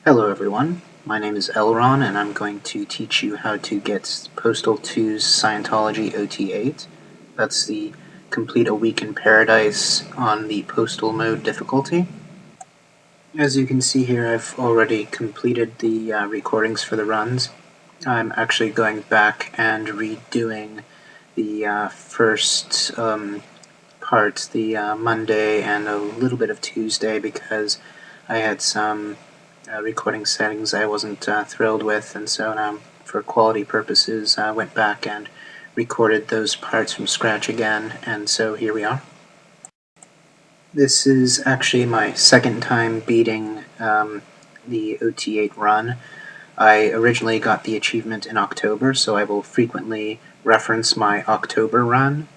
Hello everyone, my name is LRon and I'm going to teach you how to get Postal 2's Scientology OT8. That's the Complete a Week in Paradise on the Postal mode difficulty. As you can see here, I've already completed the recordings for the runs. I'm actually going back and redoing the first part, the Monday and a little bit of Tuesday, because I had some recording settings I wasn't thrilled with, and so now, for quality purposes, I went back and recorded those parts from scratch again, and so here we are. This is actually my second time beating the OT8 run. I originally got the achievement in October, so I will frequently reference my October run,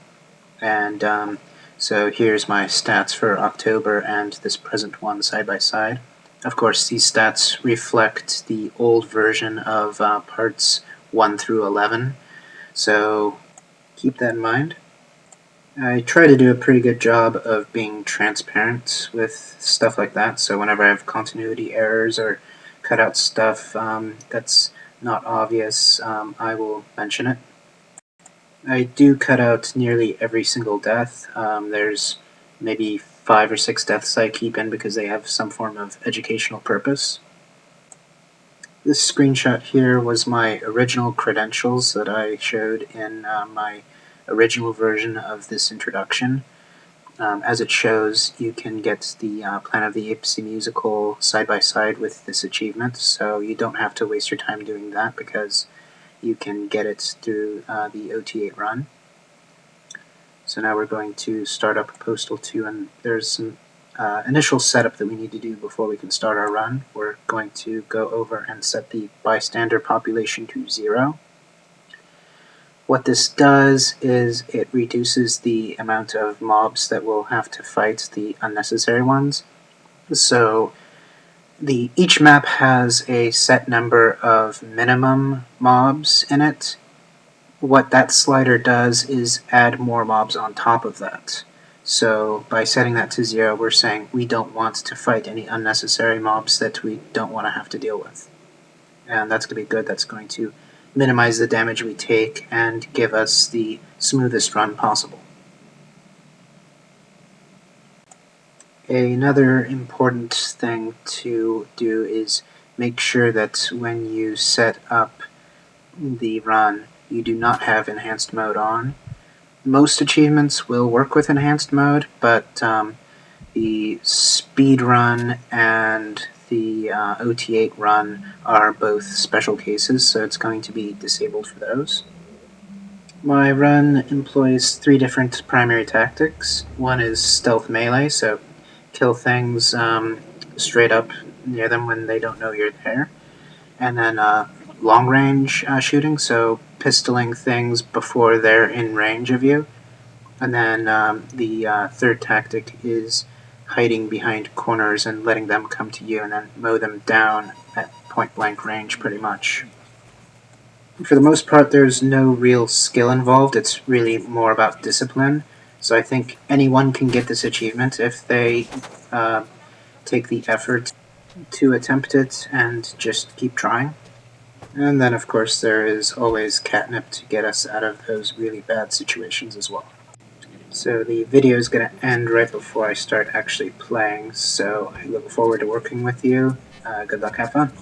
and so here's my stats for October and this present one side by side. Of course, these stats reflect the old version of parts 1 through 11, so keep that in mind. I try to do a pretty good job of being transparent with stuff like that, so whenever I have continuity errors or cut out stuff that's not obvious, I will mention it. I do cut out nearly every single death. There's maybe 5 or 6 deaths I keep in because they have some form of educational purpose. This screenshot here was my original credentials that I showed in my original version of this introduction. As it shows, you can get the Planet of the Apes musical side by side with this achievement, so you don't have to waste your time doing that because you can get it through the OT8 run. So now we're going to start up Postal 2, and there's some initial setup that we need to do before we can start our run. We're going to go over and set the bystander population to 0. What this does is it reduces the amount of mobs that we'll have to fight, the unnecessary ones. So each map has a set number of minimum mobs in it. What that slider does is add more mobs on top of that. So by setting that to 0, we're saying we don't want to fight any unnecessary mobs that we don't want to have to deal with. And that's going to be good. That's going to minimize the damage we take and give us the smoothest run possible. Another important thing to do is make sure that when you set up the run, you do not have enhanced mode on. Most achievements will work with enhanced mode, but the speed run and the OT8 run are both special cases, so it's going to be disabled for those. My run employs 3 different primary tactics. One is stealth melee, so kill things straight up near them when they don't know you're there. And then long range shooting, so pistoling things before they're in range of you. And then the third tactic is hiding behind corners and letting them come to you and then mow them down at point blank range pretty much. For the most part, there's no real skill involved. It's really more about discipline. So I think anyone can get this achievement if they take the effort to attempt it and just keep trying. And then, of course, there is always catnip to get us out of those really bad situations as well. So the video is going to end right before I start actually playing, so I look forward to working with you. Good luck, have fun.